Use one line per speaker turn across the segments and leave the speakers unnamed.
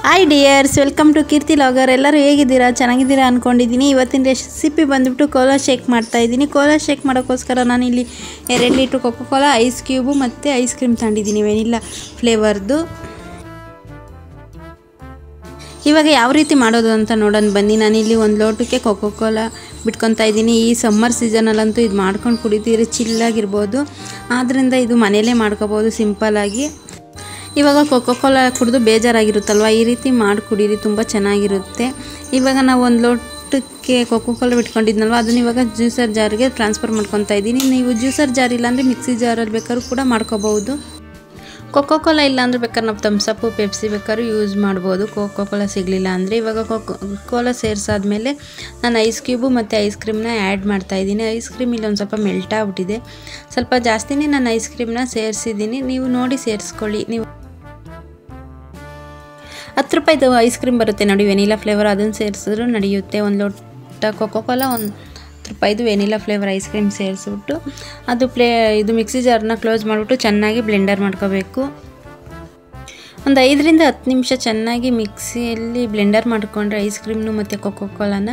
Hi dears, welcome to Keerthi logger. ಎಲ್ಲರೂ ಹೇಗಿದ್ದೀರಾ? ಚೆನ್ನಾಗಿದ್ದೀರಾ ಅಂದ್ಕೊಂಡಿದ್ದೀನಿ. ಇವತ್ತಿನ ರೆಸಿಪಿ ಬಂದುಬಿಟ್ಟು ಕೋಲಾ ಶೇಕ್ ಮಾಡ್ತಾಯಿದ್ದೀನಿ. ಕೋಲಾ ಶೇಕ್ ಮಾಡೋಕ್ಕೋಸ್ಕರ ನಾನಿಲ್ಲಿ 2 litre coca cola, ice cube ಮತ್ತು ಐಸ್ ಕ್ರೀಮ್ ತಗೊಂಡಿದ್ದೀನಿ ವೆನಿಲ್ಲಾ ಫ್ಲೇವರ್ದು. ಇವಾಗ ಯಾವ ರೀತಿ ಮಾಡೋದು ಅಂತ ನೋಡೋಣ ಬನ್ನಿ. ನಾನಿಲ್ಲಿ 1 ಲೋಟಕ್ಕೆ ಕೊಕೋ ಕೋಲಾ ಬಿಟ್ಕೊತಾ ಇದ್ದೀನಿ. ಈ ಸಮ್ಮರ್ ಸೀಸನಲ್ಲಂತೂ ಇದು ಮಾಡ್ಕೊಂಡು ಕುಡಿತೀರಿ, ಚಿಲ್ಲಾಗಿರ್ಬೋದು. ಆದ್ದರಿಂದ ಇದು ಮನೆಯಲ್ಲೇ ಮಾಡ್ಕೋಬೋದು ಸಿಂಪಲ್ಲಾಗಿ. ಇವಾಗ ಕೊಕೋ ಕೋಲಾ ಕುಡಿದು ಬೇಜಾರಾಗಿರುತ್ತಲ್ವ, ಈ ರೀತಿ ಮಾಡಿ ಕುಡೀರಿ, ತುಂಬ ಚೆನ್ನಾಗಿರುತ್ತೆ. ಇವಾಗ ನಾವು 1 ಲೋಟಕ್ಕೆ ಕೊಕೋ ಕೋಲಾ ಬಿಟ್ಕೊಂಡಿದ್ನಲ್ವ, ಅದನ್ನು ಇವಾಗ ಜ್ಯೂಸರ್ ಜಾರಿಗೆ ಟ್ರಾನ್ಸ್ಫರ್ ಮಾಡ್ಕೊತಾ ಇದ್ದೀನಿ. ನೀವು ಜ್ಯೂಸರ್ ಜಾರ್ ಇಲ್ಲಾಂದರೆ ಮಿಕ್ಸಿ ಜಾರಲ್ಲಿ ಬೇಕಾದ್ರೂ ಕೂಡ ಮಾಡ್ಕೋಬಹುದು. ಕೊಕೋ ಕೋಲಾ ಇಲ್ಲಾಂದರೆ ಬೇಕಾದ್ರೆ ನಾವು ಥಮ್ಸಪ್ಪು, ಪೆಪ್ಸಿ ಬೇಕಾದ್ರೂ ಯೂಸ್ ಮಾಡ್ಬೋದು. ಕೊಕೋ ಕೋಲಾ ಸಿಗಲಿಲ್ಲ ಅಂದರೆ ಇವಾಗ ಕೊಕೋ ಕೋಲಾ ಸೇರಿಸಾದ್ಮೇಲೆ ನಾನು ಐಸ್ ಕ್ಯೂಬು ಮತ್ತು ಐಸ್ ಕ್ರೀಮ್ನ ಆ್ಯಡ್ ಮಾಡ್ತಾಯಿದ್ದೀನಿ. ಐಸ್ ಕ್ರೀಮ್ ಇಲ್ಲಿ ಒಂದು ಸ್ವಲ್ಪ ಮೆಲ್ಟ್ ಆಗಿಬಿಟ್ಟಿದೆ, ಸ್ವಲ್ಪ ಜಾಸ್ತಿನೇ ನಾನು ಐಸ್ ಕ್ರೀಮ್ನ ಸೇರಿಸಿದ್ದೀನಿ. ನೀವು ನೋಡಿ ಸೇರಿಸ್ಕೊಳ್ಳಿ. ನೀವು 10 ರೂಪಾಯಿದು ಐಸ್ ಕ್ರೀಮ್ ಬರುತ್ತೆ ನೋಡಿ, ವೆನಿಲಾ ಫ್ಲೇವರ್, ಅದನ್ನು ಸೇರಿಸಿದ್ರು ನಡೆಯುತ್ತೆ. 1 ಲೋಟ ಕೊಕೋ ಕೋಲಾ, 1 ರೂಪಾಯಿದು ವೆನಿಲಾ ಫ್ಲೇವರ್ ಐಸ್ ಕ್ರೀಮ್ ಸೇರಿಸ್ಬಿಟ್ಟು ಇದು ಮಿಕ್ಸಿ ಜಾರನ್ನ ಕ್ಲೋಸ್ ಮಾಡಿಬಿಟ್ಟು ಚೆನ್ನಾಗಿ ಬ್ಲೆಂಡರ್ ಮಾಡ್ಕೋಬೇಕು. ಒಂದು 5 ರಿಂದ 10 ನಿಮಿಷ ಚೆನ್ನಾಗಿ ಮಿಕ್ಸಿಯಲ್ಲಿ ಬ್ಲೆಂಡರ್ ಮಾಡಿಕೊಂಡ್ರೆ ಐಸ್ ಕ್ರೀಮ್ನು ಮತ್ತು ಕೊಕೋ ಕೋಲಾನ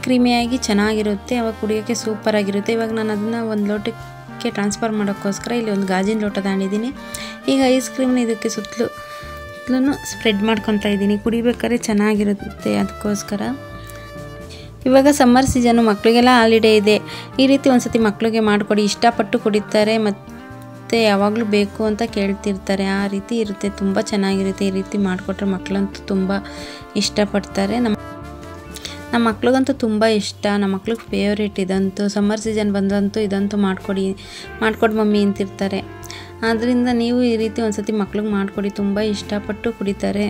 ಕ್ರೀಮಿಯಾಗಿ ಚೆನ್ನಾಗಿರುತ್ತೆ. ಅವಾಗ ಕುಡಿಯೋಕ್ಕೆ ಸೂಪರಾಗಿರುತ್ತೆ. ಇವಾಗ ನಾನು ಅದನ್ನು 1 ಲೋಟಕ್ಕೆ ಟ್ರಾನ್ಸ್ಫರ್ ಮಾಡೋಕ್ಕೋಸ್ಕರ ಇಲ್ಲಿ ಒಂದು ಗಾಜಿನ ಲೋಟ ತಗೊಂಡಿದ್ದೀನಿ. ಈಗ ಐಸ್ ಕ್ರೀಮ್ನ ಇದಕ್ಕೆ ಸುತ್ತಲೂ ಸ್ಪ್ರೆಡ್ ಮಾಡ್ಕೊತಾ ಇದ್ದೀನಿ. ಕುಡಿಬೇಕಾದ್ರೆ ಚೆನ್ನಾಗಿರುತ್ತೆ, ಅದಕ್ಕೋಸ್ಕರ. ಇವಾಗ ಸಮ್ಮರ್ ಸೀಸನ್ನು, ಮಕ್ಕಳಿಗೆಲ್ಲ ಹಾಲಿಡೇ ಇದೆ. ಈ ರೀತಿ ಒಂದು ಸತಿ ಮಕ್ಕಳಿಗೆ ಮಾಡಿಕೊಡಿ, ಇಷ್ಟಪಟ್ಟು ಕುಡಿತಾರೆ ಮತ್ತು ಯಾವಾಗಲೂ ಬೇಕು ಅಂತ ಕೇಳ್ತಿರ್ತಾರೆ. ಆ ರೀತಿ ಇರುತ್ತೆ, ತುಂಬ ಚೆನ್ನಾಗಿರುತ್ತೆ. ಈ ರೀತಿ ಮಾಡಿಕೊಟ್ರೆ ಮಕ್ಕಳಂತೂ ತುಂಬ ಇಷ್ಟಪಡ್ತಾರೆ. ನಮ್ಮ ಮಕ್ಳಿಗಂತೂ ತುಂಬ ಇಷ್ಟ, ನಮ್ಮ ಮಕ್ಳಿಗೆ ಫೇವ್ರೇಟ್ ಇದಂತೂ. ಸಮ್ಮರ್ ಸೀಸನ್ ಬಂದಂತೂ ಇದಂತೂ ಮಾಡಿಕೊಡಿ ಮಮ್ಮಿ ಅಂತಿರ್ತಾರೆ. ಆದ್ದರಿಂದ ನೀವು ಈ ರೀತಿ ಒಂದು ಸತಿ ಮಕ್ಳಿಗೆ ಮಾಡಿಕೊಡಿ, ತುಂಬ ಇಷ್ಟಪಟ್ಟು ಕುಡಿತಾರೆ.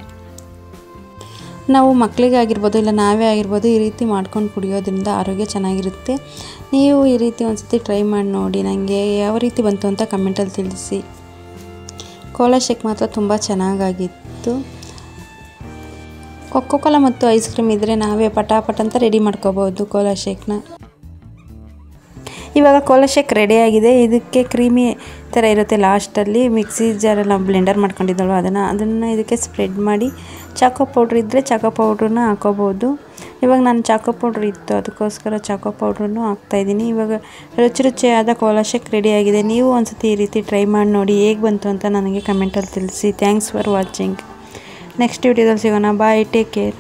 ನಾವು ಮಕ್ಕಳಿಗೆ ಆಗಿರ್ಬೋದು ಇಲ್ಲ ನಾವೇ ಆಗಿರ್ಬೋದು ಈ ರೀತಿ ಮಾಡ್ಕೊಂಡು ಕುಡಿಯೋದ್ರಿಂದ ಆರೋಗ್ಯ ಚೆನ್ನಾಗಿರುತ್ತೆ. ನೀವು ಈ ರೀತಿ ಒಂದು ಸತಿ ಟ್ರೈ ಮಾಡಿ ನೋಡಿ, ನನಗೆ ಯಾವ ರೀತಿ ಬಂತು ಅಂತ ಕಮೆಂಟಲ್ಲಿ ತಿಳಿಸಿ. ಕೋಲಾ ಶೇಕ್ ಮಾತ್ರ ತುಂಬ ಚೆನ್ನಾಗಾಗಿತ್ತು. ಕೊಕೋ ಕೋಲಾ ಮತ್ತು ಐಸ್ ಕ್ರೀಮ್ ಇದ್ದರೆ ನಾವೇ ಪಟಾಪಟ್ ಅಂತ ರೆಡಿ ಮಾಡ್ಕೋಬೋದು ಕೋಲಾ ಶೇಕ್ನ. ಇವಾಗ ಕೋಲಾ ಶೇಕ್ ರೆಡಿಯಾಗಿದೆ. ಇದಕ್ಕೆ ಕ್ರೀಮಿ ಥರ ಇರುತ್ತೆ ಲಾಸ್ಟಲ್ಲಿ. ಮಿಕ್ಸಿ ಜಾರಲ್ಲಿ ನಾವು ಬ್ಲೆಂಡರ್ ಮಾಡ್ಕೊಂಡಿದ್ದಲ್ವ, ಅದನ್ನು ಇದಕ್ಕೆ ಸ್ಪ್ರೆಡ್ ಮಾಡಿ ಚಾಕೋ ಪೌಡ್ರ್ ಇದ್ದರೆ ಚಾಕೋ ಪೌಡ್ರನ್ನ ಹಾಕೋಬೋದು. ಇವಾಗ ನಾನು ಚಾಕೋ ಪೌಡ್ರ್ ಇತ್ತು, ಅದಕ್ಕೋಸ್ಕರ ಚಾಕೋ ಪೌಡ್ರನ್ನು ಹಾಕ್ತಾಯಿದ್ದೀನಿ. ಇವಾಗ ರುಚಿಯಾದ ಕೋಲಾ ಶೇಕ್ ರೆಡಿಯಾಗಿದೆ. ನೀವು ಒಂದು ಸತಿ ಈ ರೀತಿ ಟ್ರೈ ಮಾಡಿ ನೋಡಿ, ಹೇಗೆ ಬಂತು ಅಂತ ನನಗೆ ಕಮೆಂಟಲ್ಲಿ ತಿಳಿಸಿ. Thanks for watching. ನೆಕ್ಸ್ಟ್ ವಿಡಿಯೋದಲ್ಲಿ ಸಿಗೋಣ. ಬಾಯ್, ಟೇಕ್ ಕೇರ್.